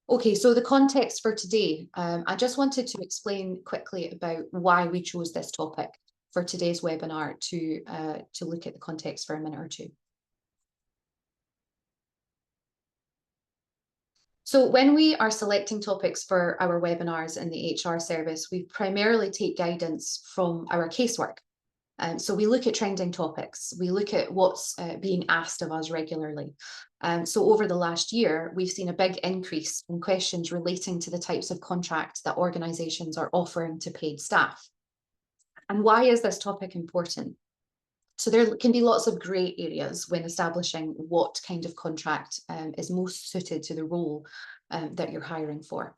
Okay, so the context for today, I just wanted to explain quickly about why we chose this topic for today's webinar to look at the context for a minute or two. So when we are selecting topics for our webinars in the HR service, we primarily take guidance from our casework. So we look at trending topics, we look at what's being asked of us regularly. So over the last year, we've seen a big increase in questions relating to the types of contracts that organisations are offering to paid staff. And why is this topic important? So there can be lots of grey areas when establishing what kind of contract is most suited to the role that you're hiring for.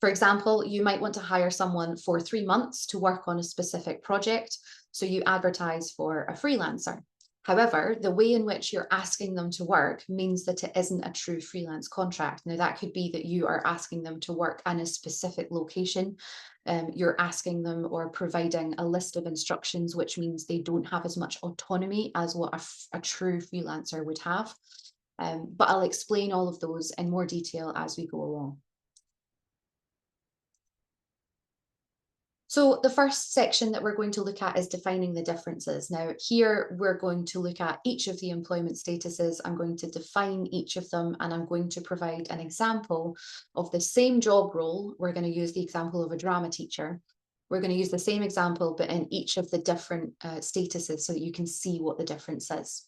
For example, you might want to hire someone for 3 months to work on a specific project, so you advertise for a freelancer. However, the way in which you're asking them to work means that it isn't a true freelance contract. Now, that could be that you are asking them to work in a specific location. You're asking them or providing a list of instructions, which means they don't have as much autonomy as what a true freelancer would have. But I'll explain all of those in more detail as we go along. So the first section that we're going to look at is defining the differences. Now, here we're going to look at each of the employment statuses. I'm going to define each of them, and I'm going to provide an example of the same job role. We're going to use the example of a drama teacher. We're going to use the same example, but in each of the different statuses so that you can see what the difference is.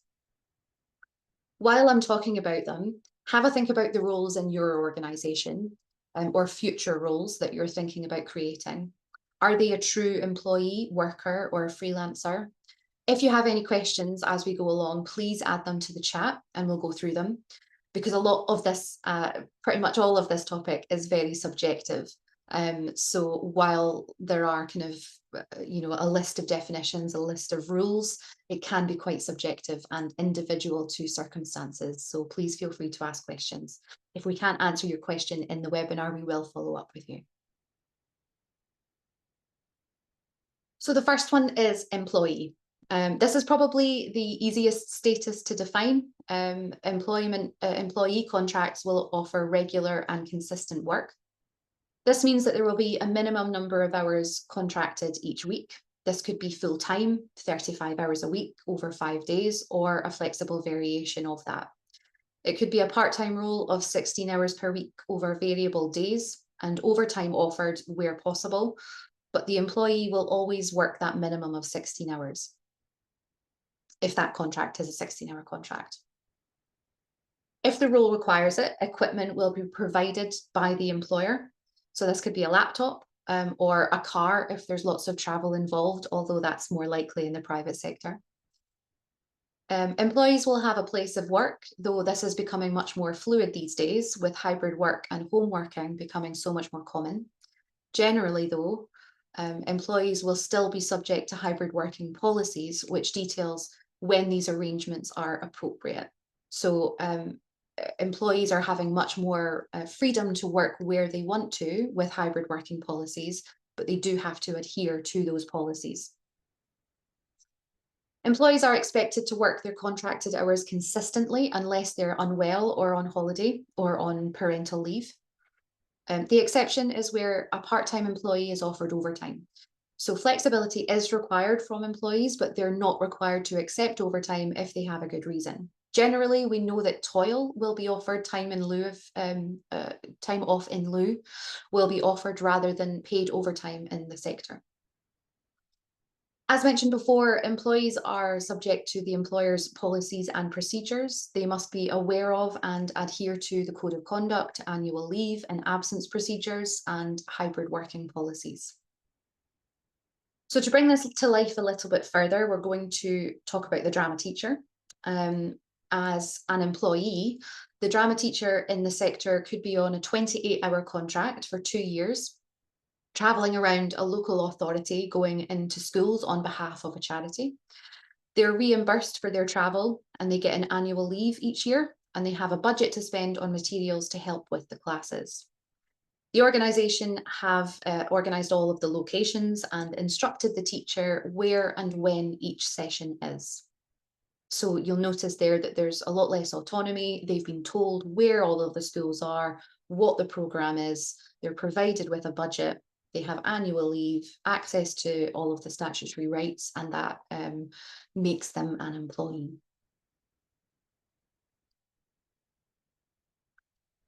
While I'm talking about them, have a think about the roles in your organization or future roles that you're thinking about creating. Are they a true employee, worker, or a freelancer? If you have any questions as we go along, please add them to the chat and we'll go through them, because a lot of this, pretty much all of this topic is very subjective. So while there are kind of, a list of definitions, a list of rules, it can be quite subjective and individual to circumstances. So please feel free to ask questions. If we can't answer your question in the webinar, we will follow up with you. So the first one is employee. This is probably the easiest status to define. Employee contracts will offer regular and consistent work. This means that there will be a minimum number of hours contracted each week. This could be full-time, 35 hours a week over 5 days, or a flexible variation of that. It could be a part-time role of 16 hours per week over variable days and overtime offered where possible, but the employee will always work that minimum of 16 hours if that contract is a 16-hour contract. If the role requires it, equipment will be provided by the employer. So this could be a laptop or a car if there's lots of travel involved, although that's more likely in the private sector. Employees will have a place of work, though this is becoming much more fluid these days, with hybrid work and home working becoming so much more common. Generally, though, employees will still be subject to hybrid working policies, which details when these arrangements are appropriate. So employees are having much more freedom to work where they want to with hybrid working policies, but they do have to adhere to those policies. Employees are expected to work their contracted hours consistently unless they're unwell or on holiday or on parental leave. The exception is where a part-time employee is offered overtime. So flexibility is required from employees, but they're not required to accept overtime if they have a good reason. Generally, we know that toil will be offered, time off in lieu will be offered rather than paid overtime in the sector. As mentioned before, employees are subject to the employer's policies and procedures. They must be aware of and adhere to the code of conduct, annual leave and absence procedures, and hybrid working policies. So to bring this to life a little bit further, we're going to talk about the drama teacher. As an employee, the drama teacher in the sector could be on a 28-hour contract for 2 years, traveling around a local authority, going into schools on behalf of a charity. They're reimbursed for their travel and they get an annual leave each year, and they have a budget to spend on materials to help with the classes. The organisation have organised all of the locations and instructed the teacher where and when each session is. So you'll notice there that there's a lot less autonomy. They've been told where all of the schools are, what the program is. They're provided with a budget. They have annual leave, access to all of the statutory rights, and that makes them an employee.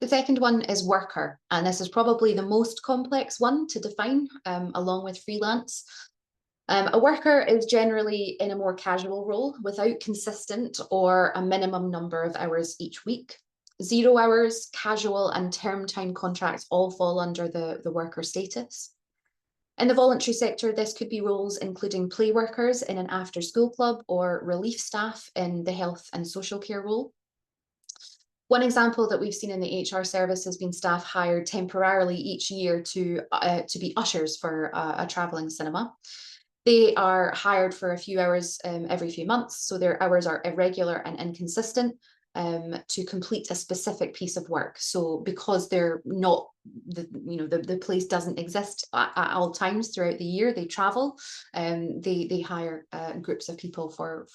The second one is worker, and this is probably the most complex one to define, along with freelance. A worker is generally in a more casual role without consistent or a minimum number of hours each week. 0 hours, casual, and term time contracts all fall under the worker status. In the voluntary sector, this could be roles including play workers in an after school club or relief staff in the health and social care role. One example that we've seen in the HR service has been staff hired temporarily each year to be ushers for a travelling cinema. They are hired for a few hours every few months, so their hours are irregular and inconsistent to complete a specific piece of work. So because they're not, the place doesn't exist at all times throughout the year, they travel. They hire groups of people for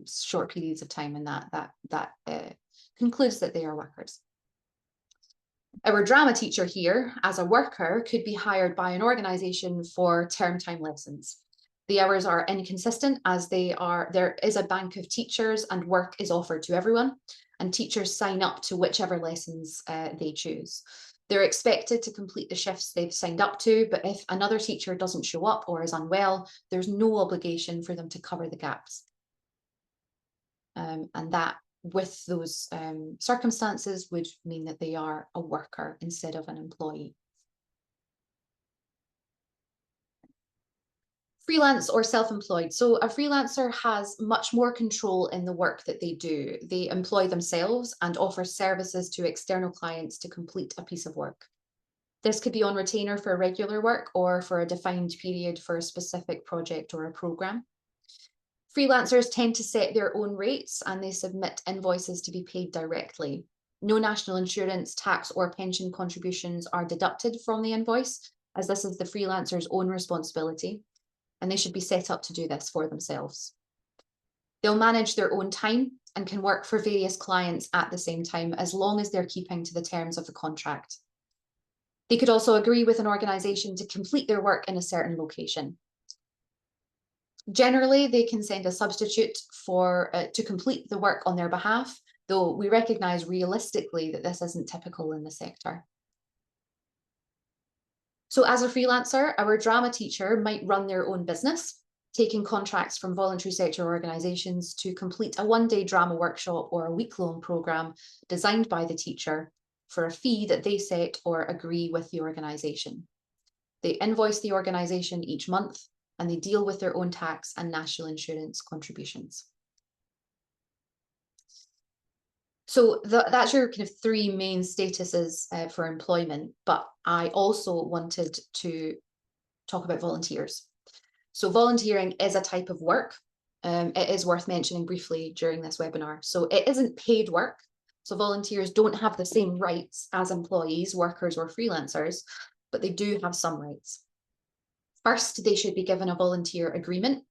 short periods of time, and that concludes that they are workers. Our drama teacher here, as a worker, could be hired by an organisation for term time lessons. The hours are inconsistent as there is a bank of teachers and work is offered to everyone, and teachers sign up to whichever lessons they choose. They're expected to complete the shifts they've signed up to, but if another teacher doesn't show up or is unwell, there's no obligation for them to cover the gaps. And that, with those circumstances, would mean that they are a worker instead of an employee. Freelance or self-employed. So a freelancer has much more control in the work that they do. They employ themselves and offer services to external clients to complete a piece of work. This could be on retainer for regular work or for a defined period for a specific project or a program. Freelancers tend to set their own rates and they submit invoices to be paid directly. No national insurance, tax, or pension contributions are deducted from the invoice, as this is the freelancer's own responsibility, and they should be set up to do this for themselves. They'll manage their own time and can work for various clients at the same time, as long as they're keeping to the terms of the contract. They could also agree with an organisation to complete their work in a certain location. Generally, they can send a substitute to complete the work on their behalf, though we recognise realistically that this isn't typical in the sector. So as a freelancer, our drama teacher might run their own business, taking contracts from voluntary sector organisations to complete a one-day drama workshop or a week-long programme designed by the teacher for a fee that they set or agree with the organisation. They invoice the organisation each month, and they deal with their own tax and national insurance contributions. So that's your kind of three main statuses for employment, but I also wanted to talk about volunteers. So volunteering is a type of work. It is worth mentioning briefly during this webinar. So it isn't paid work. So volunteers don't have the same rights as employees, workers, or freelancers, but they do have some rights. First, they should be given a volunteer agreement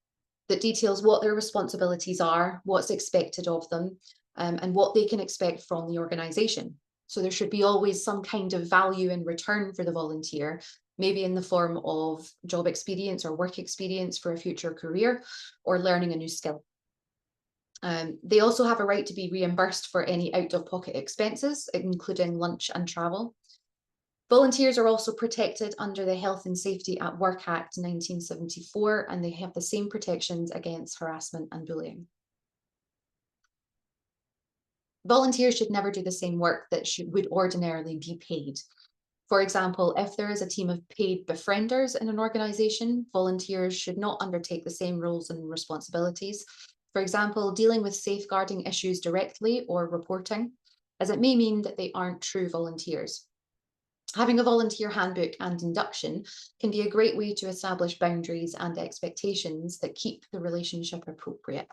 that details what their responsibilities are, what's expected of them, and what they can expect from the organisation. So there should be always some kind of value in return for the volunteer, maybe in the form of job experience or work experience for a future career, or learning a new skill. They also have a right to be reimbursed for any out-of-pocket expenses, including lunch and travel. Volunteers are also protected under the Health and Safety at Work Act 1974, and they have the same protections against harassment and bullying. Volunteers should never do the same work that would ordinarily be paid. For example, if there is a team of paid befrienders in an organisation, volunteers should not undertake the same roles and responsibilities. For example, dealing with safeguarding issues directly or reporting, as it may mean that they aren't true volunteers. Having a volunteer handbook and induction can be a great way to establish boundaries and expectations that keep the relationship appropriate.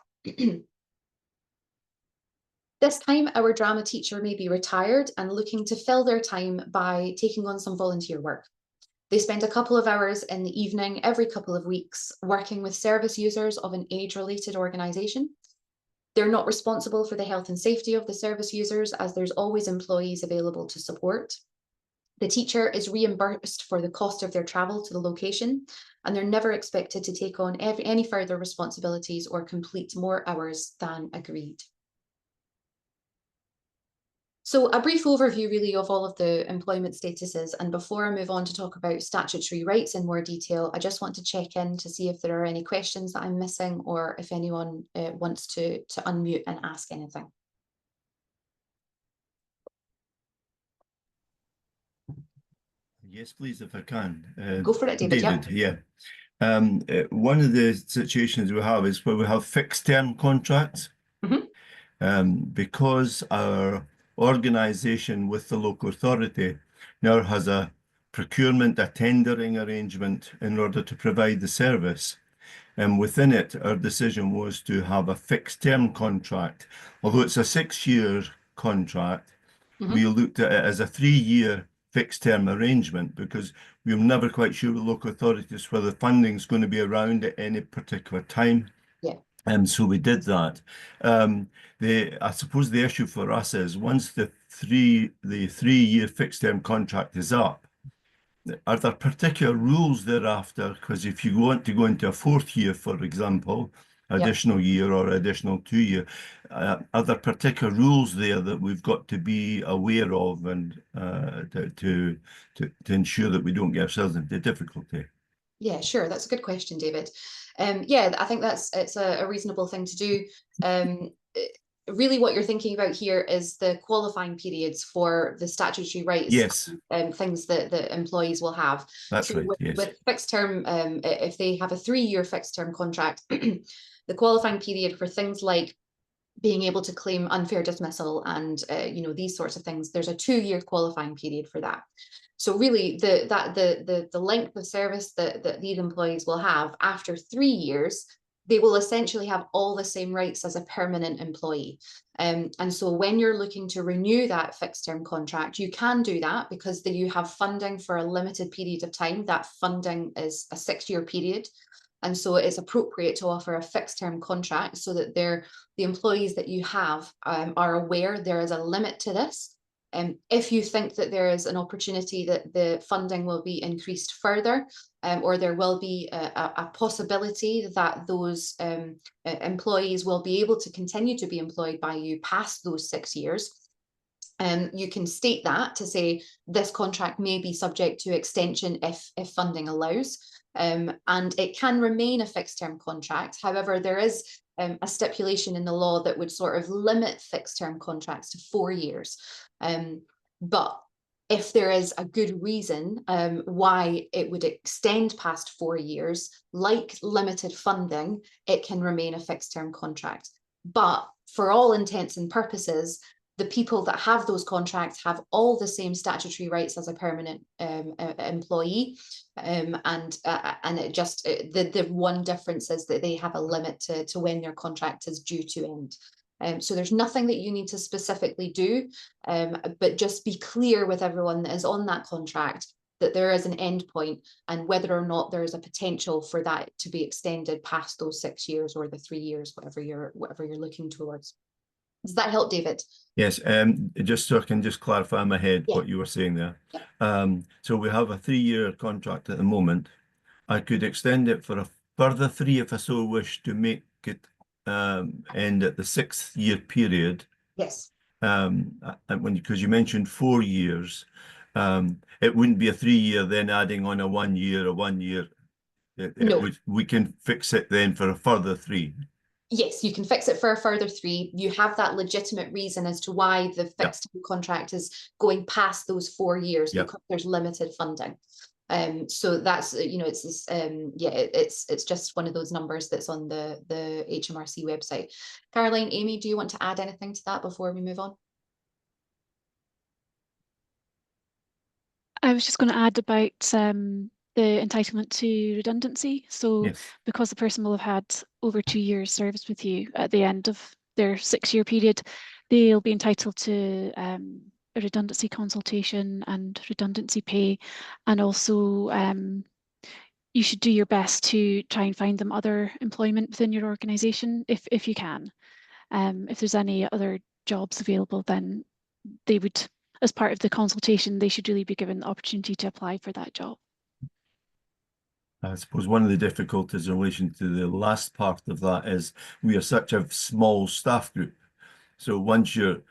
This time, our drama teacher may be retired and looking to fill their time by taking on some volunteer work. They spend a couple of hours in the evening every couple of weeks working with service users of an age-related organisation. They're not responsible for the health and safety of the service users, as there's always employees available to support. The teacher is reimbursed for the cost of their travel to the location, and they're never expected to take on any further responsibilities or complete more hours than agreed. So a brief overview really of all of the employment statuses, and before I move on to talk about statutory rights in more detail, I just want to check in to see if there are any questions that I'm missing, or if anyone wants to unmute and ask anything. Yes, please, if I can. Go for it, David. David, yeah. One of the situations we have is where we have fixed term contracts. Mhm. Because our organisation with the local authority now has a procurement, a tendering arrangement in order to provide the service. And within it, our decision was to have a fixed term contract. Although it's a 6-year contract, we looked at it as a 3-year fixed term arrangement because we were never quite sure with local authorities whether funding's going to be around at any particular time. Yeah. And so we did that. I suppose the issue for us is once the 3-year fixed term contract is up, are there particular rules thereafter? Because if you want to go into a 4th year, for example, additional year or additional 2-year, are there particular rules there that we've got to be aware of and to ensure that we don't get ourselves into difficulty? Yeah, sure. That's a good question, David. Yeah, I think it's a reasonable thing to do. Really what you're thinking about here is the qualifying periods for the statutory rights Yes, and things that the employees will have. that's So right. Yes. with fixed term, if they have a 3-year fixed term contract, the qualifying period for things like being able to claim unfair dismissal and these sorts of things, there's a 2-year qualifying period for that. So really the length of service that these employees will have after 3 years, they will essentially have all the same rights as a permanent employee. And so when you're looking to renew that fixed term contract, you can do that because you have funding for a limited period of time. That funding is a 6-year period. And so it's appropriate to offer a fixed term contract so that the employees that you have are aware there is a limit to this. If you think that there is an opportunity that the funding will be increased further, or there will be a possibility that those employees will be able to continue to be employed by you past those 6 years, you can state that to say this contract may be subject to extension if funding allows, and it can remain a fixed term contract. However, there is a stipulation in the law that would sort of limit fixed term contracts to 4 years. But if there is a good reason why it would extend past 4 years, like limited funding, it can remain a fixed term contract. But for all intents and purposes, the people that have those contracts have all the same statutory rights as a permanent employee, and it just the one difference is that they have a limit to when their contract is due to end. So there's nothing that you need to specifically do, but just be clear with everyone that is on that contract that there is an end point, and whether or not there is a potential for that to be extended past those 6 years or the 3 years, whatever you're looking towards. Does that help, David? Yes, just so I can just clarify in my head Yeah. what you were saying there. Yeah. So we have a 3-year contract at the moment. I could extend it for a further 3 if I so wish to make it end at the 6th year period. Yes. Because you mentioned 4 years, it wouldn't be a 3-year then adding on a 1 year, a 1 year. No. We can fix it then for a further 3. Yes, you can fix it for a further 3. You have that legitimate reason as to why the fixed contract is going past those 4 years, because there's limited funding. So that's it's this it's just one of those numbers that's on the HMRC website. Caroline, Amy, do you want to add anything to that before we move on? I was just going to add about the entitlement to redundancy. So because the person will have had over 2 years service with you at the end of their 6-year period, they'll be entitled to a redundancy consultation and redundancy pay, and also you should do your best to try and find them other employment within your organisation if you can. If there's any other jobs available, then they would, as part of the consultation, they should really be given the opportunity to apply for that job. I suppose one of the difficulties in relation to the last part of that is we are such a small staff group. So once your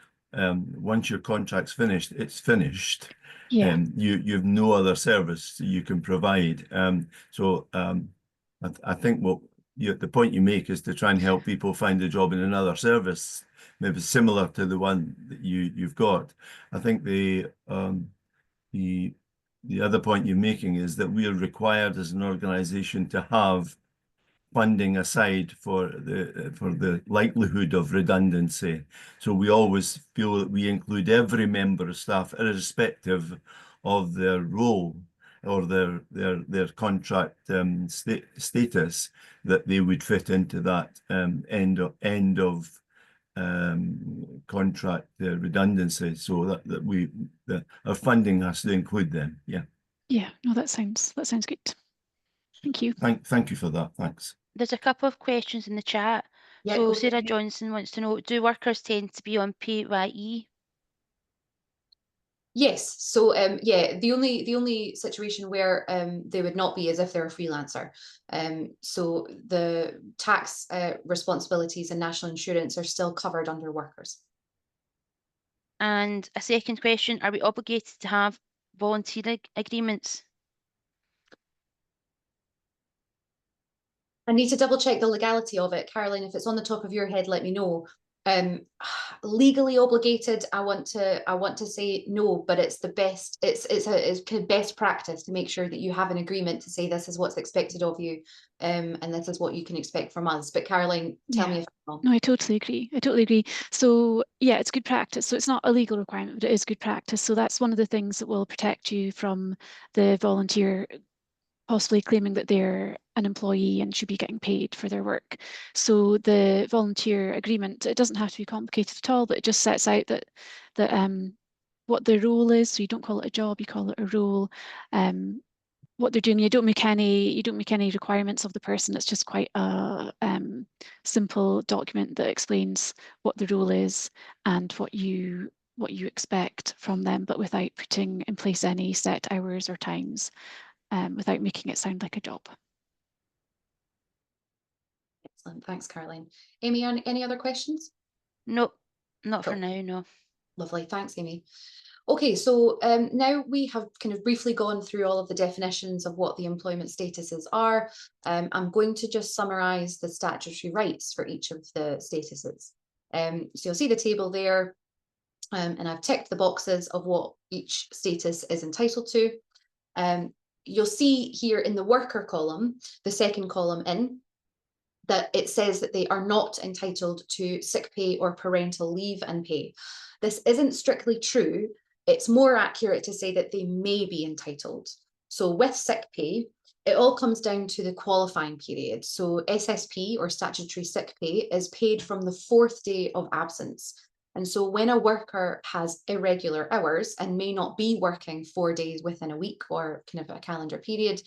contract's finished, it's finished. Yeah. You have no other service you can provide. I think the point you make is to try and help people find a job in another service, maybe similar to the one that you've got. I think the other point you're making is that we are required as an organisation to have funding aside for the likelihood of redundancy. So we always feel that we include every member of staff, irrespective of their role or their contract status, that they would fit into that end of contract redundancy, so that our funding has to include them. Yeah. Yeah. No, that sounds good. Thank you. Thank you for that. Thanks. There's a couple of questions in the chat. Yeah, So go Sarah ahead. Johnson wants to know, do workers tend to be on PAYE? Yes. So yeah, the only situation where they would not be is if they're a freelancer. So the tax responsibilities and national insurance are still covered under workers. And a second question, are we obligated to have voluntary agreements? I need to double check the legality of it. Caroline, if it's on the top of your head, let me know. Legally obligated, I want to say no, but it's the best, it's kind of best practice to make sure that you have an agreement to say this is what's expected of you, and this is what you can expect from us. But Caroline, tell me if I'm wrong. No, I totally agree. So yeah, it's good practice. So it's not a legal requirement, but it is good practice. So that's one of the things that will protect you from the volunteer possibly claiming that they're an employee and should be getting paid for their work. So the volunteer agreement, it doesn't have to be complicated at all, but it just sets out that what the role is. So you don't call it a job, you call it a role. What they're doing, you don't make any requirements of the person. It's just quite a simple document that explains what the role is and what you expect from them, but without putting in place any set hours or times. Without making it sound like a job. Excellent, thanks, Caroline. Amy, any other questions? No, not Cool. For now, no. Lovely, thanks, Amy. Okay, so now we have kind of briefly gone through all of the definitions of what the employment statuses are. I'm going to just summarise the statutory rights for each of the statuses. So you'll see the table there, and I've ticked the boxes of what each status is entitled to. You'll see here in the worker column, the second column in, that it says that they are not entitled to sick pay or parental leave and pay. This isn't strictly true. It's more accurate to say that they may be entitled. So with sick pay, it all comes down to the qualifying period. So SSP, or statutory sick pay, is paid from the 4th day of absence. And so when a worker has irregular hours and may not be working 4 days within a week or kind of a calendar period,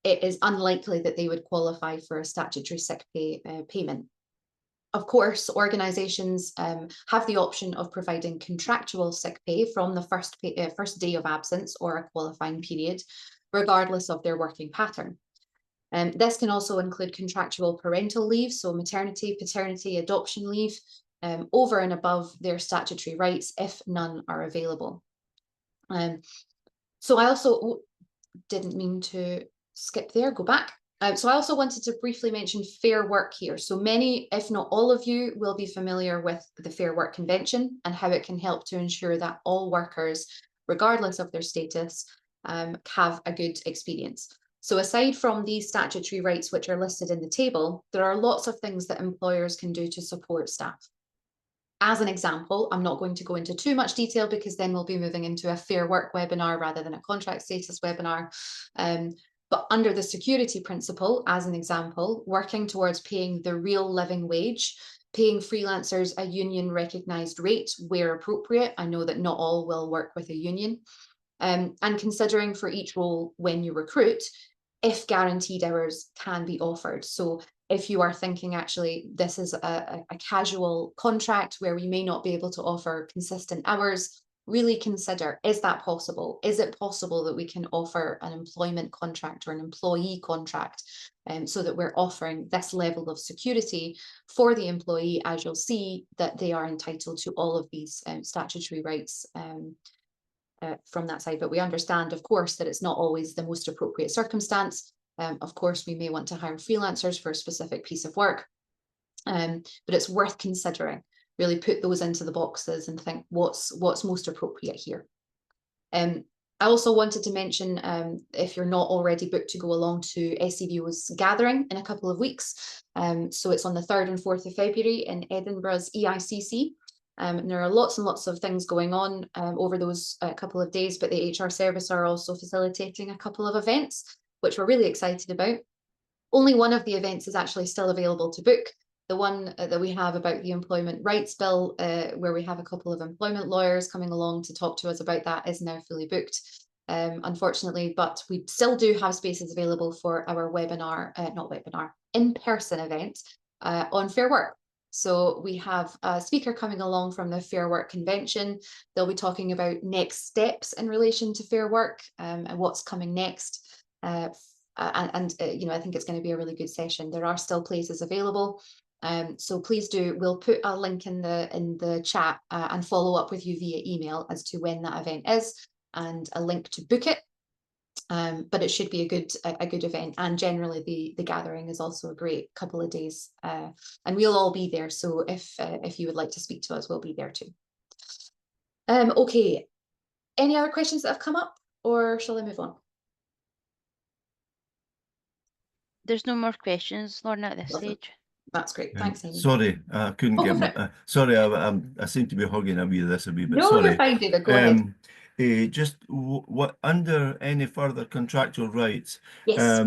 it is unlikely that they would qualify for a statutory sick pay payment. Of course, organisations have the option of providing contractual sick pay from the first day of absence or a qualifying period, regardless of their working pattern. This can also include contractual parental leave, so maternity, paternity, adoption leave, over and above their statutory rights if none are available. So I also didn't mean to skip there, go back. So I also wanted to briefly mention Fair Work here. So many, if not all of you, will be familiar with the Fair Work Convention and how it can help to ensure that all workers, regardless of their status, have a good experience. So aside from these statutory rights which are listed in the table, there are lots of things that employers can do to support staff. As an example, I'm not going to go into too much detail because then we'll be moving into a Fair Work webinar rather than a contract status webinar. But under the security principle, as an example, working towards paying the real living wage paying freelancers a union recognised rate where appropriate. I know that not all will work with a union. And considering for each role when you recruit, if guaranteed hours can be offered. So if you are thinking, actually, this is a casual contract where we may not be able to offer consistent hours, really consider, is that possible? Is it possible that we can offer an employment contract or an employee contract, so that we're offering this level of security for the employee, as you'll see, that they are entitled to all of these statutory rights from that side. But we understand, of course, that it's not always the most appropriate circumstance. Of course, we may want to hire freelancers for a specific piece of work, but it's worth considering. Really put those into the boxes and think what's most appropriate here. I also wanted to mention, if you're not already booked to go along to SCVO's gathering in a couple of weeks. So it's on the 3rd and 4th of February in Edinburgh's EICC. And there are lots and lots of things going on over those couple of days, but the HR service are also facilitating a couple of events, which we're really excited about. Only one of the events is actually still available to book. The one that we have about the Employment Rights Bill, where we have a couple of employment lawyers coming along to talk to us about that, is now fully booked, unfortunately, but we still do have spaces available for our in-person event on Fair Work. So we have a speaker coming along from the Fair Work Convention. They'll be talking about next steps in relation to fair work and what's coming next. You know, I think it's going to be a really good session. There are still places available. So please do, we'll put a link in the chat and follow up with you via email as to when that event is and a link to book it. But it should be a good event, and generally the gathering is also a great couple of days, and we'll all be there. So if you would like to speak to us, we'll be there too. Okay, any other questions that have come up, or shall I move on? There's no more questions, Lorna, at this Lovely. stage. That's great. Thanks, Amy. Sorry, I couldn't Oh, get go for my. Sorry, I seem to be hugging a wee bit. No, Sorry. you're fine, David. Go ahead. Just what under any further contractual rights? Yes.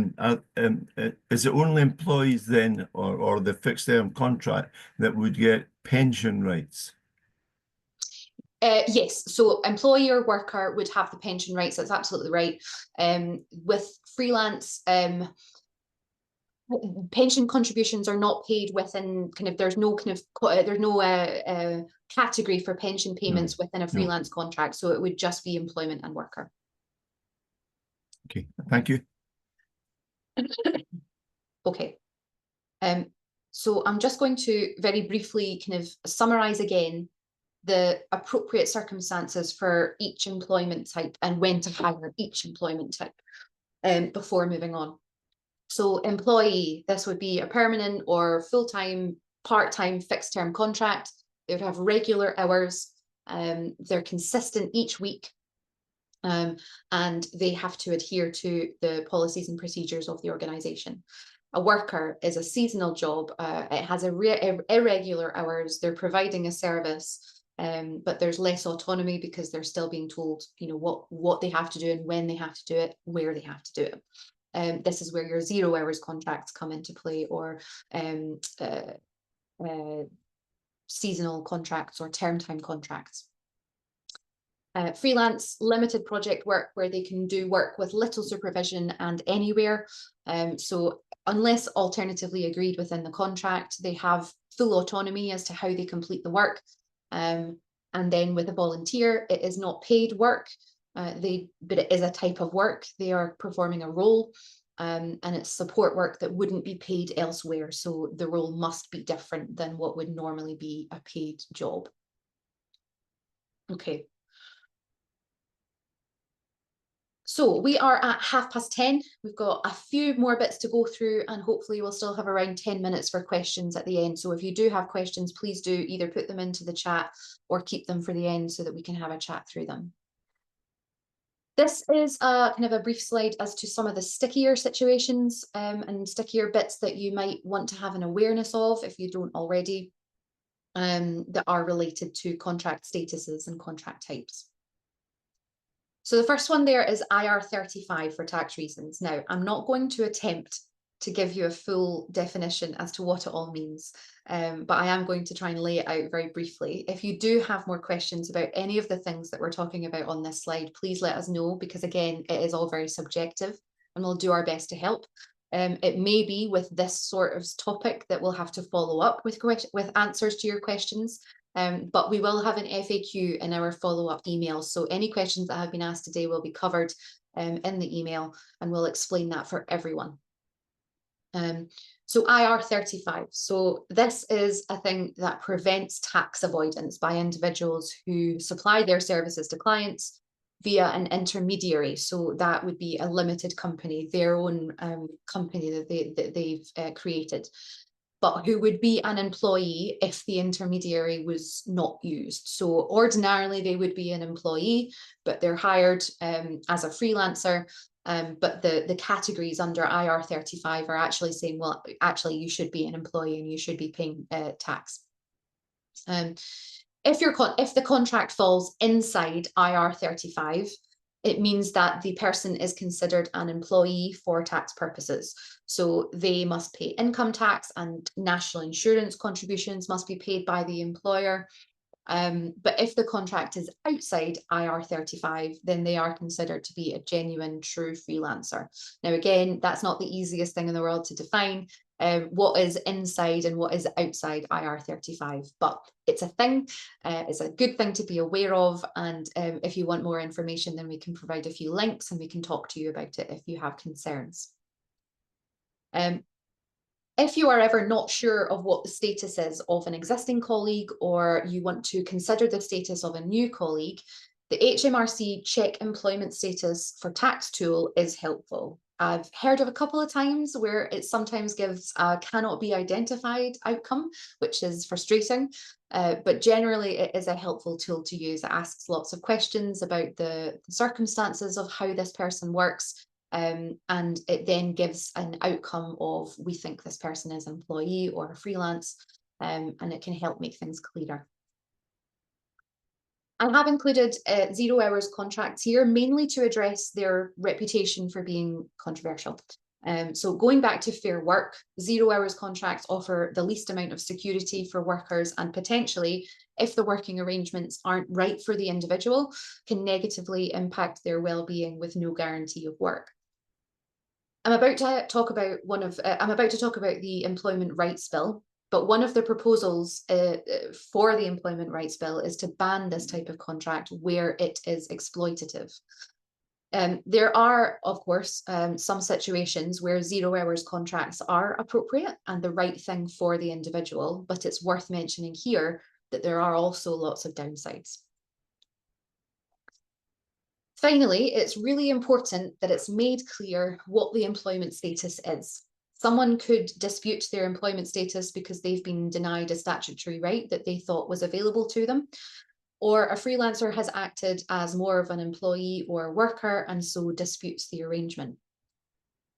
Is it only employees then, or the fixed term contract that would get pension rights? Yes, so employer worker would have the pension rights. That's absolutely right. With freelance, pension contributions are not paid within there's no category for pension payments within a freelance contract, so it would just be employment and worker. Okay, thank you. Okay, so I'm just going to very briefly summarize again the appropriate circumstances for each employment type and when to hire each employment type before moving on. So employee, this would be a permanent or full-time, part-time, fixed-term contract. They would have regular hours. They're consistent each week. And they have to adhere to the policies and procedures of the organisation. A worker is a seasonal job. It has irregular hours. They're providing a service, but there's less autonomy because they're still being told, you know, what they have to do and when they have to do it, where they have to do it. This is where your 0 hours contracts come into play, or seasonal contracts or term time contracts. Freelance, limited project work where they can do work with little supervision and anywhere. So unless alternatively agreed within the contract, they have full autonomy as to how they complete the work. And then with a volunteer, it is not paid work. But it is a type of work. They are performing a role, and it's support work that wouldn't be paid elsewhere. So the role must be different than what would normally be a paid job. Okay. So we are at 10:30. We've got a few more bits to go through, and hopefully we'll still have around 10 minutes for questions at the end. So if you do have questions, please do either put them into the chat or keep them for the end so that we can have a chat through them. This is a brief slide as to some of the stickier situations and stickier bits that you might want to have an awareness of if you don't already, that are related to contract statuses and contract types. So the first one there is IR35 for tax reasons. Now, I'm not going to attempt to give you a full definition as to what it all means. But I am going to try and lay it out very briefly. If you do have more questions about any of the things that we're talking about on this slide, please let us know, because again, it is all very subjective and we'll do our best to help. It may be with this sort of topic that we'll have to follow up with answers to your questions, but we will have an FAQ in our follow-up emails. So any questions that have been asked today will be covered in the email, and we'll explain that for everyone. So IR35. So this is a thing that prevents tax avoidance by individuals who supply their services to clients via an intermediary. So that would be a limited company, their own company that they've created, but who would be an employee if the intermediary was not used. So ordinarily they would be an employee, but they're hired as a freelancer. But the categories under IR35 are actually saying, well, actually you should be an employee and you should be paying tax. If the contract falls inside IR35, it means that the person is considered an employee for tax purposes. So they must pay income tax, and national insurance contributions must be paid by the employer. But if the contract is outside IR35, then they are considered to be a genuine, true freelancer. Now, again, that's not the easiest thing in the world to define. What is inside and what is outside IR35, but it's a thing. It's a good thing to be aware of, and if you want more information, then we can provide a few links and we can talk to you about it if you have concerns. If you are ever not sure of what the status is of an existing colleague, or you want to consider the status of a new colleague, the HMRC Check Employment Status for Tax tool is helpful. I've heard of a couple of times where it sometimes gives a cannot be identified outcome, which is frustrating, but generally it is a helpful tool to use. It asks lots of questions about the circumstances of how this person works, and it then gives an outcome of, we think this person is an employee or a freelance, and it can help make things clearer. I have included 0 hours contracts here, mainly to address their reputation for being controversial. So going back to fair work, 0 hours contracts offer the least amount of security for workers, and potentially, if the working arrangements aren't right for the individual, can negatively impact their well-being with no guarantee of work. I'm about to talk about the Employment Rights Bill, but one of the proposals for the Employment Rights Bill is to ban this type of contract where it is exploitative. There are, of course, some situations where 0 hours contracts are appropriate and the right thing for the individual, but it's worth mentioning here that there are also lots of downsides. Finally, it's really important that it's made clear what the employment status is. Someone could dispute their employment status because they've been denied a statutory right that they thought was available to them, or a freelancer has acted as more of an employee or worker and so disputes the arrangement.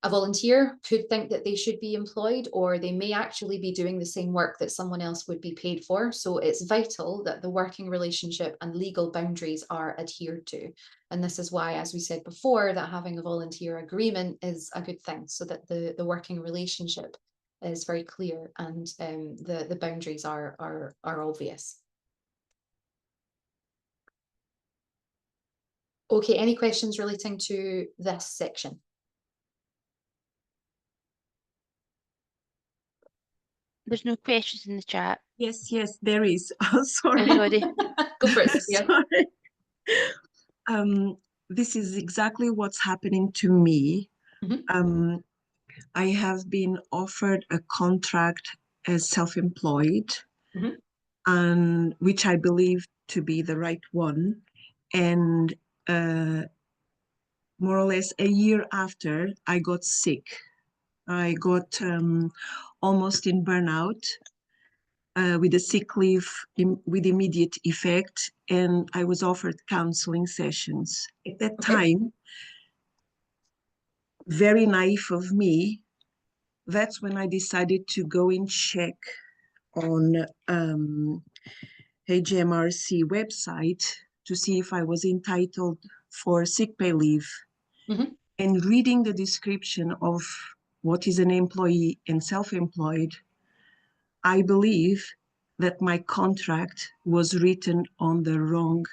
A volunteer could think that they should be employed, or they may actually be doing the same work that someone else would be paid for. So it's vital that the working relationship and legal boundaries are adhered to. And this is why, as we said before, that having a volunteer agreement is a good thing, so that the working relationship is very clear and the boundaries are obvious. Okay, any questions relating to this section? There's no questions in the chat. Yes, there is. Oh, sorry. Sorry. Go for it, Sophia. Sorry. This is exactly what's happening to me. Mm-hmm. I have been offered a contract as self-employed, Mm-hmm. and which I believe to be the right one. And more or less a year after, I got sick. I got almost in burnout with a sick leave with immediate effect, and I was offered counseling sessions. At that time, very naive of me, that's when I decided to go and check on HMRC website to see if I was entitled for sick pay leave. Mm-hmm. And reading the description of what is an employee and self-employed, I believe that my contract was written on the wrong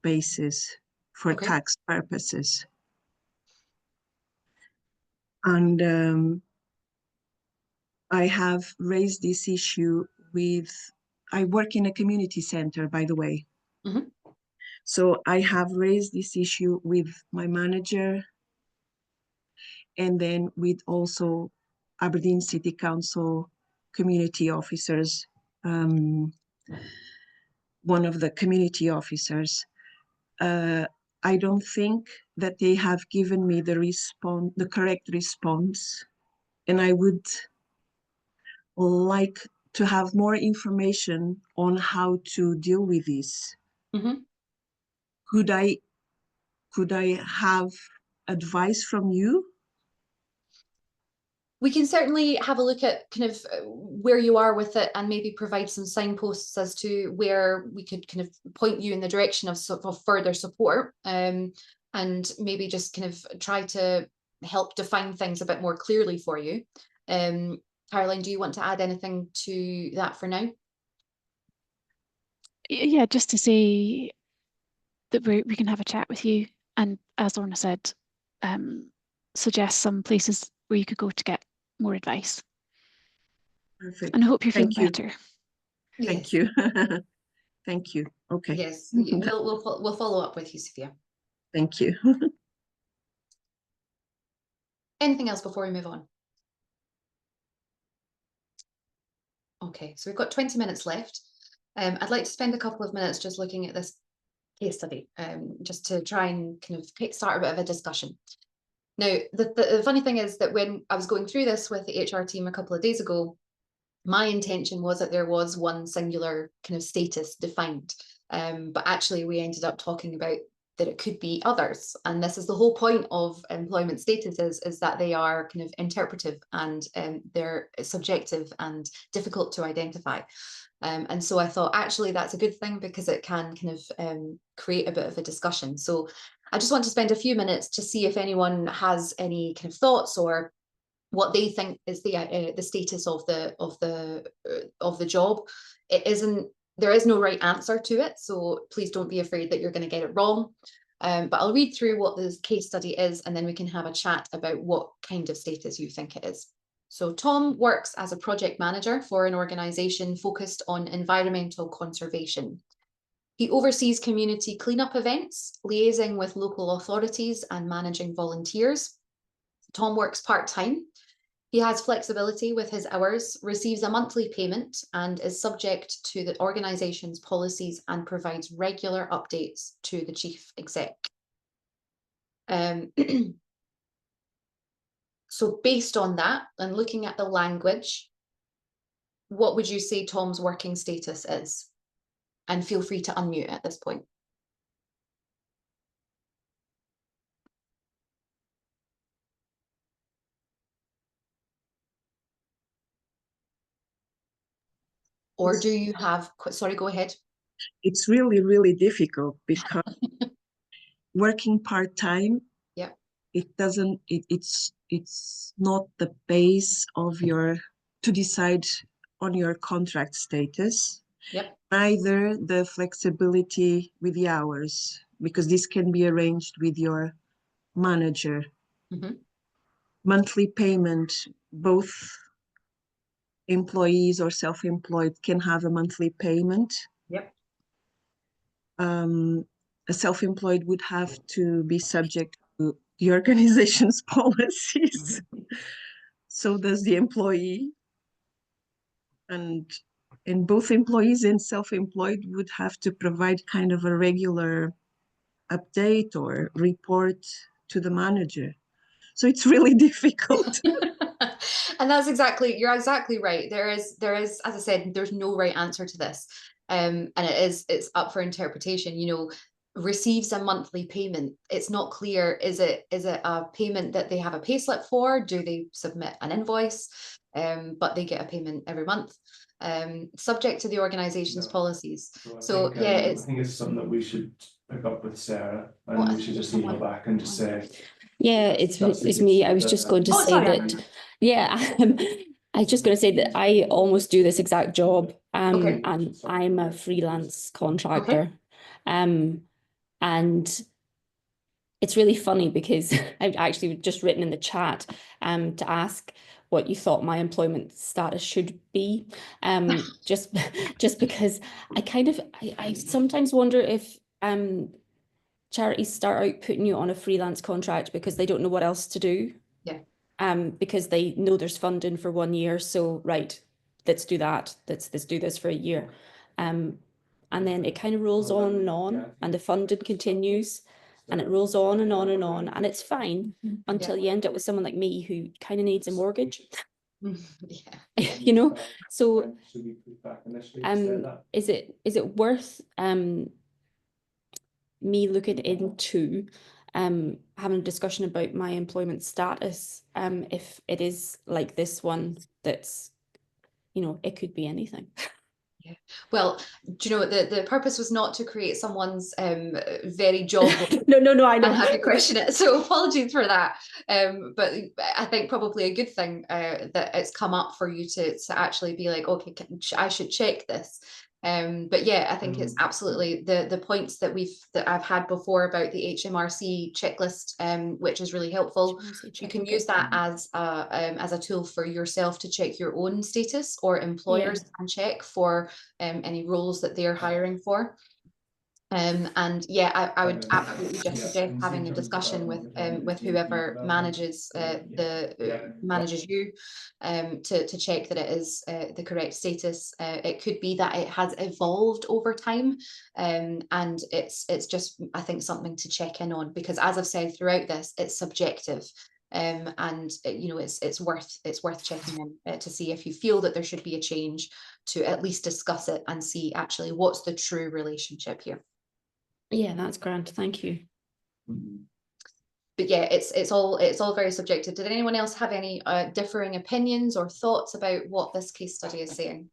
basis for Okay. tax purposes. And I have raised this issue with, I work in a community center, by the way. Mm-hmm. So I have raised this issue with my manager and then with also Aberdeen City Council community officers, one of the community officers. I don't think that they have given me the correct response, and I would like to have more information on how to deal with this. Mm-hmm. Could I have advice from you? We can certainly have a look at kind of where you are with it and maybe provide some signposts as to where we could kind of point you in the direction of further support, and maybe just kind of try to help define things a bit more clearly for you. Caroline, do you want to add anything to that for now? Yeah, just to say that we can have a chat with you, and as Lorna said, suggest some places where you could go to get more advice. Perfect. And I hope you're feeling Thank you. better. Thank Yes. you. Thank you. Okay. Yes, we'll follow up with you, Sophia. Thank you. Anything else before we move on? Okay, so we've got 20 minutes left. I'd like to spend a couple of minutes just looking at this case study, just to try and kind of start a bit of a discussion. Now, the funny thing is that when I was going through this with the HR team a couple of days ago, my intention was that there was one singular kind of status defined, but actually we ended up talking about that it could be others. And this is the whole point of employment statuses, is that they are kind of interpretive and they're subjective and difficult to identify. And so I thought actually that's a good thing because it can kind of create a bit of a discussion. So I just want to spend a few minutes to see if anyone has any kind of thoughts or what they think is the status of the job. There is no right answer to it, so please don't be afraid that you're going to get it wrong. But I'll read through what this case study is, and then we can have a chat about what kind of status you think it is. So Tom works as a project manager for an organisation focused on environmental conservation. He oversees community cleanup events, liaising with local authorities and managing volunteers. Tom works part-time. He has flexibility with his hours, receives a monthly payment, and is subject to the organisation's policies and provides regular updates to the chief exec. So based on that, and looking at the language, what would you say Tom's working status is? And feel free to unmute at this point. Or do you have, sorry, go ahead. It's really, really difficult because working part-time, yeah, it's not the base of to decide on your contract status. Yep. Neither the flexibility with the hours, because this can be arranged with your manager. Mm-hmm. Monthly payment, both employees or self-employed can have a monthly payment. Yep. A self-employed would have to be subject to the organization's policies. So does the employee. And both employees and self-employed would have to provide kind of a regular update or report to the manager. So it's really difficult. And you're exactly right. There is, as I said, there's no right answer to this. And it's up for interpretation. You know, receives a monthly payment. It's not clear. Is it a payment that they have a payslip for? Do they submit an invoice? But they get a payment every month. Subject to the organization's policies. So I think it's something that we should pick up with Sarah, and Well, we should just email back and just say. Yeah, it's me. I was just going to say that Yeah, I was just going to say that I almost do this exact job, Okay. and I'm a freelance contractor, and it's really funny because I've actually just written in the chat to ask what you thought my employment status should be, just because I sometimes wonder if charities start out putting you on a freelance contract because they don't know what else to do. Yeah. Because they know there's funding for 1 year, so right, let's do that. Let's do this for a year, and then it kind of rolls on, and the funding continues, and it rolls on and on and on, and it's fine until you end up with someone like me who kind of needs a mortgage. Yeah. You know, so Should we put back initially to say that? is it worth me looking into having a discussion about my employment status, if it is like this one that's, you know, it could be anything. Yeah. Well, do you know, the purpose was not to create someone's very job no, I know. and have you question it. So apologies for that. But I think probably a good thing that it's come up for you to actually be like, okay, I should check this. But yeah, I think it's absolutely the points that I've had before about the HMRC checklist, which is really helpful. You can use that as a tool for yourself to check your own status, or employers can check for any roles that they're hiring for. And yeah, I would absolutely just suggest having a discussion with whoever manages manages you, to check that it is the correct status. It could be that it has evolved over time, and it's just, I think, something to check in on, because as I've said throughout this, it's subjective. And you know, it's worth checking in to see if you feel that there should be a change, to at least discuss it and see actually what's the true relationship here. Yeah, that's grand. Thank you. But yeah, it's all very subjective. Did anyone else have any differing opinions or thoughts about what this case study is saying?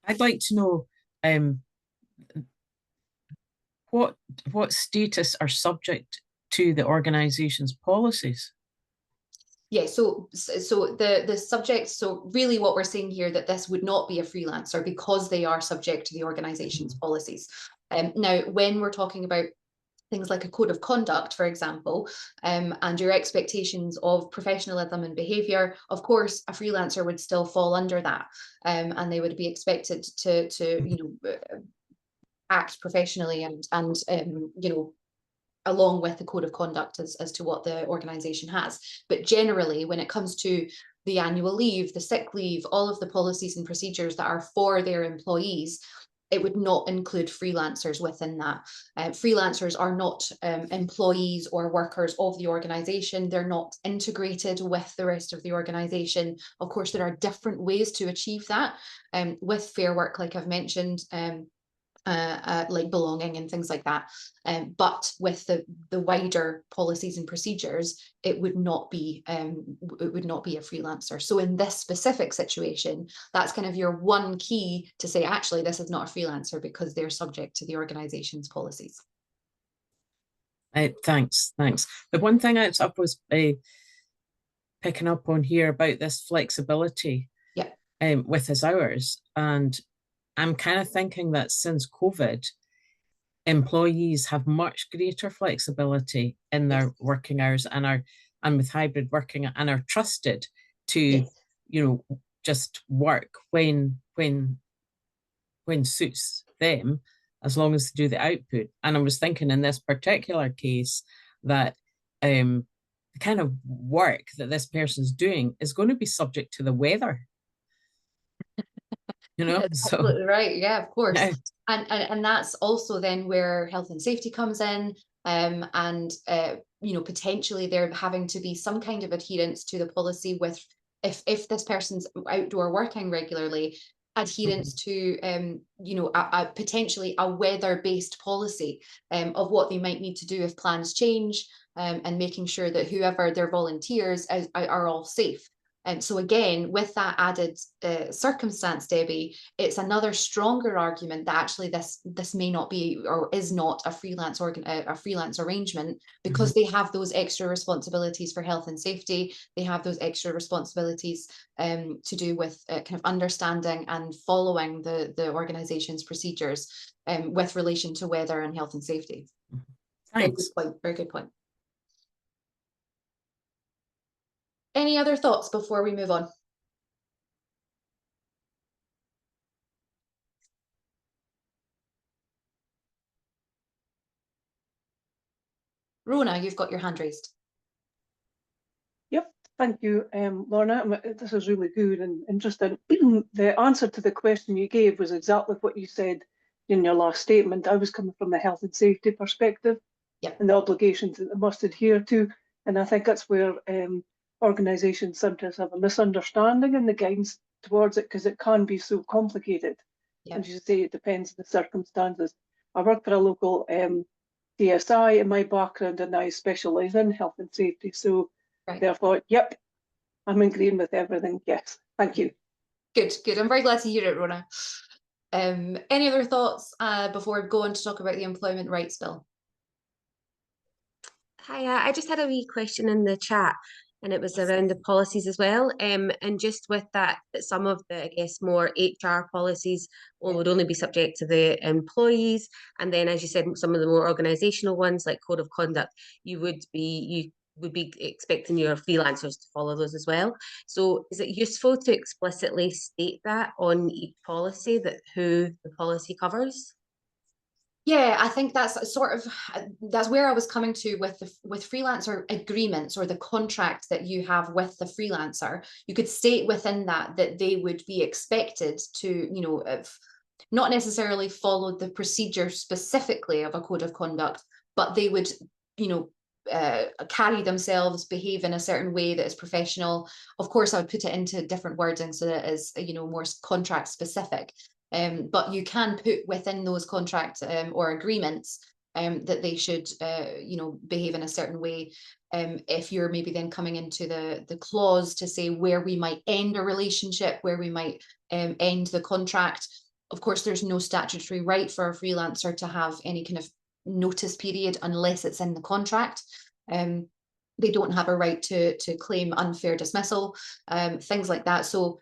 I'd like to know what status are subject to the organisation's policies. Yeah, so the subject, so really what we're saying here, that this would not be a freelancer because they are subject to the organisation's policies. Now, when we're talking about things like a code of conduct, for example, and your expectations of professionalism and behaviour, of course, a freelancer would still fall under that, and they would be expected to you know, act professionally and you know, along with the code of conduct as to what the organisation has. But generally, when it comes to the annual leave, the sick leave, all of the policies and procedures that are for their employees, it would not include freelancers within that. Freelancers are not employees or workers of the organisation. They're not integrated with the rest of the organisation. Of course, there are different ways to achieve that, with fair work, like I've mentioned, like belonging and things like that. But with the wider policies and procedures, it would not be a freelancer. So in this specific situation, that's kind of your one key to say, actually, this is not a freelancer because they're subject to the organization's policies. Thanks. The one thing I was picking up on here about this flexibility, with his hours, and I'm kind of thinking that since COVID, employees have much greater flexibility in their working hours and with hybrid working, and are trusted to, you know, just work when suits them, as long as they do the output. And I was thinking in this particular case that the kind of work that this person's doing is going to be subject to the weather. You know, that's absolutely right. Yeah, of course. And that's also then where health and safety comes in, and you know, potentially there having to be some kind of adherence to the policy with, if this person's outdoor working regularly, adherence to you know, potentially a weather-based policy of what they might need to do if plans change, and making sure that whoever their volunteers are all safe. And so again, with that added circumstance, Debbie, it's another stronger argument that actually this may not be or is not a freelance arrangement, because they have those extra responsibilities for health and safety. They have those extra responsibilities to do with kind of understanding and following the organization's procedures with relation to weather and health and safety. Thanks. Very good point. Any other thoughts before we move on? Rona, you've got your hand raised. Yep, thank you, Lorna. This is really good and interesting. The answer to the question you gave was exactly what you said in your last statement. I was coming from the health and safety perspective, and the obligations that they must adhere to. And I think that's where organisations sometimes have a misunderstanding in the guidance towards it, because it can be so complicated. And you say it depends on the circumstances. I work for a local DSI in my background, and I specialise in health and safety. So therefore, yep, I'm agreeing with everything. Yes, thank you. Good, good. I'm very glad to hear it, Rona. Any other thoughts before we go on to talk about the Employment Rights Bill? Hi, I just had a wee question in the chat, and it was around the policies as well. And just with that, some of the, I guess, more HR policies would only be subject to the employees. And then, as you said, some of the more organisational ones, like code of conduct, you would be expecting your freelancers to follow those as well. So is it useful to explicitly state that on each policy, that who the policy covers? Yeah, I think that's that's where I was coming to with freelancer agreements, or the contract that you have with the freelancer. You could state within that they would be expected to, you know, not necessarily follow the procedure specifically of a code of conduct, but they would, you know, carry themselves, behave in a certain way that is professional. Of course, I would put it into different wording so that it is, you know, more contract specific. But you can put within those contracts or agreements that they should, you know, behave in a certain way. If you're maybe then coming into the clause to say where we might end a relationship, where we might end the contract. Of course, there's no statutory right for a freelancer to have any kind of notice period unless it's in the contract. They don't have a right to claim unfair dismissal, things like that. So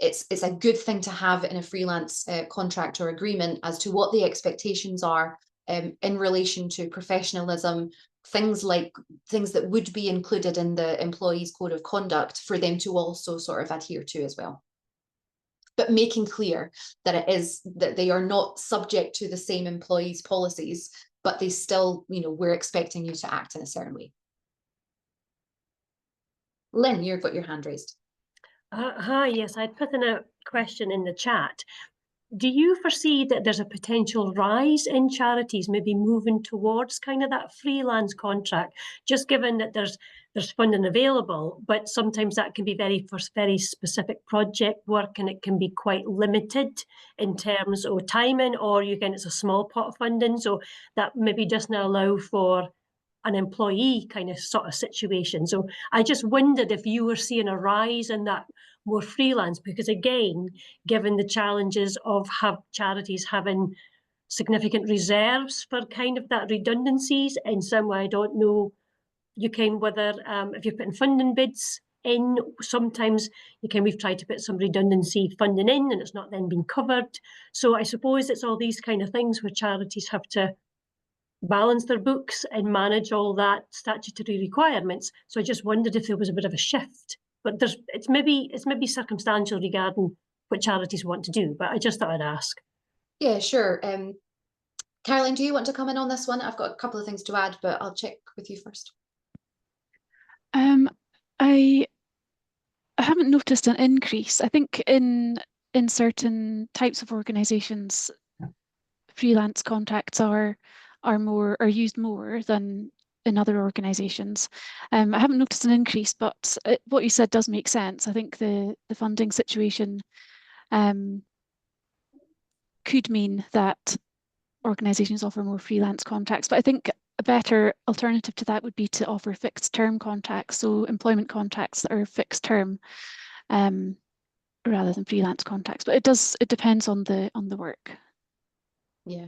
it's a good thing to have in a freelance contract or agreement as to what the expectations are in relation to professionalism, things that would be included in the employee's code of conduct for them to also sort of adhere to as well. But making clear that that they are not subject to the same employees' policies, but they still, you know, we're expecting you to act in a certain way. Lynn, you've got your hand raised. Hi, yes, I'd put in a question in the chat. Do you foresee that there's a potential rise in charities maybe moving towards kind of that freelance contract, just given that there's funding available, but sometimes that can be for very specific project work, and it can be quite limited in terms of timing, or it's a small pot of funding, so that maybe doesn't allow for an employee kind of sort of situation. So I just wondered if you were seeing a rise in that more freelance, because again, given the challenges of charities having significant reserves for kind of that redundancies in some way, I don't know, whether if you're putting funding bids in, sometimes we've tried to put some redundancy funding in and it's not then been covered. So I suppose it's all these kind of things where charities have to balance their books and manage all that statutory requirements. So I just wondered if there was a bit of a shift, but it's maybe circumstantial regarding what charities want to do, but I just thought I'd ask. Yeah, sure. Caroline, do you want to come in on this one? I've got a couple of things to add, but I'll check with you first. I haven't noticed an increase. I think in certain types of organisations, freelance contracts are used more than in other organisations. I haven't noticed an increase, but what you said does make sense. I think the funding situation could mean that organisations offer more freelance contracts. But I think a better alternative to that would be to offer fixed term contracts, so employment contracts that are fixed term rather than freelance contracts. But it depends on the work. Yeah.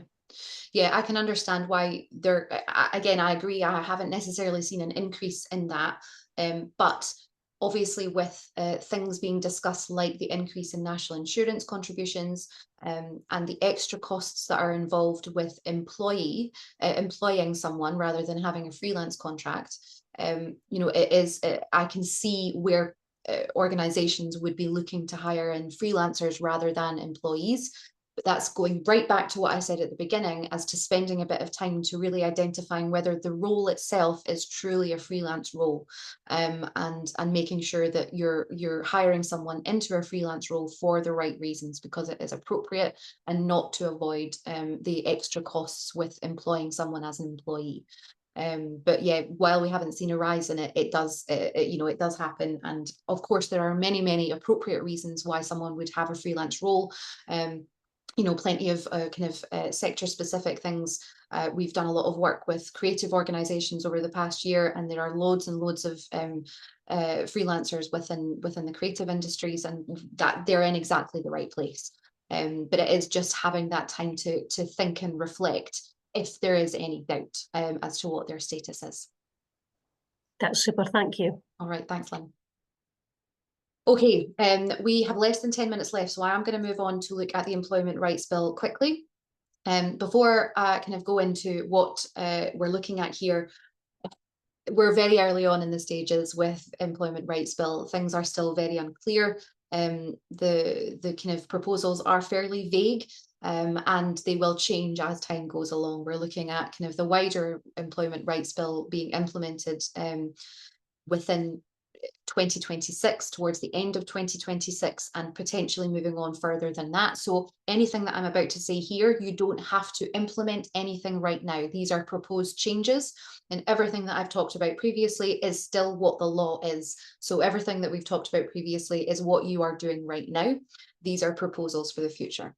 Yeah, I can understand why there, again, I agree. I haven't necessarily seen an increase in that. But obviously with things being discussed like the increase in national insurance contributions and the extra costs that are involved with employing someone rather than having a freelance contract, you know, I can see where organizations would be looking to hire in freelancers rather than employees. But that's going right back to what I said at the beginning, as to spending a bit of time to really identifying whether the role itself is truly a freelance role, and making sure that you're hiring someone into a freelance role for the right reasons, because it is appropriate, and not to avoid the extra costs with employing someone as an employee. But yeah, while we haven't seen a rise in it, it does, you know, it does happen. And of course, there are many, many appropriate reasons why someone would have a freelance role. You know, plenty of sector specific things. We've done a lot of work with creative organizations over the past year, and there are loads and loads of freelancers within the creative industries, and that they're in exactly the right place. But it is just having that time to think and reflect if there is any doubt as to what their status is. That's super, thank you. All right, thanks, Lynn. Okay, we have less than 10 minutes left, so I am going to move on to look at the Employment Rights Bill quickly. Before I kind of go into what we're looking at here, we're very early on in the stages with Employment Rights Bill. Things are still very unclear. The kind of proposals are fairly vague, and they will change as time goes along. We're looking at kind of the wider Employment Rights Bill being implemented within 2026, towards the end of 2026, and potentially moving on further than that. So anything that I'm about to say here, you don't have to implement anything right now. These are proposed changes, and everything that I've talked about previously is still what the law is. So everything that we've talked about previously is what you are doing right now. These are proposals for the future.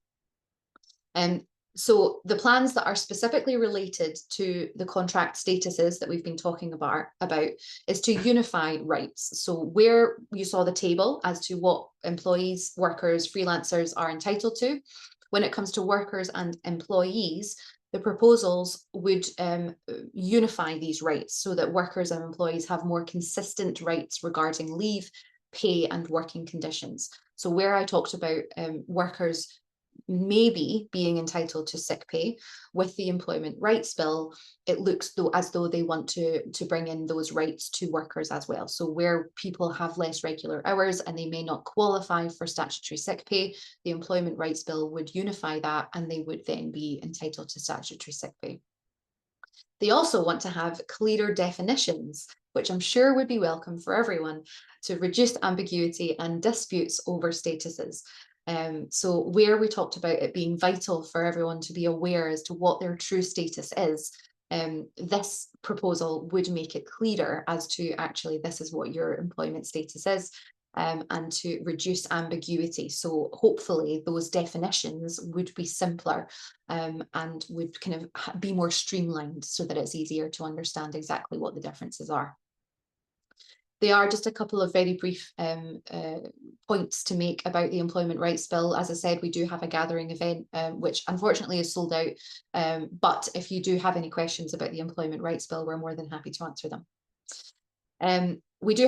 So the plans that are specifically related to the contract statuses that we've been talking about is to unify rights. So where you saw the table as to what employees, workers, freelancers are entitled to, when it comes to workers and employees, the proposals would unify these rights so that workers and employees have more consistent rights regarding leave, pay, and working conditions. So where I talked about workers maybe being entitled to sick pay, with the Employment Rights Bill, it looks as though they want to bring in those rights to workers as well. So where people have less regular hours and they may not qualify for statutory sick pay, the Employment Rights Bill would unify that, and they would then be entitled to statutory sick pay. They also want to have clearer definitions, which I'm sure would be welcome for everyone, to reduce ambiguity and disputes over statuses. So where we talked about it being vital for everyone to be aware as to what their true status is, this proposal would make it clearer as to actually this is what your employment status is, and to reduce ambiguity. So hopefully those definitions would be simpler and would kind of be more streamlined so that it's easier to understand exactly what the differences are. They are just a couple of very brief points to make about the Employment Rights Bill. As I said, we do have a gathering event, which unfortunately is sold out. But if you do have any questions about the Employment Rights Bill, we're more than happy to answer them. We do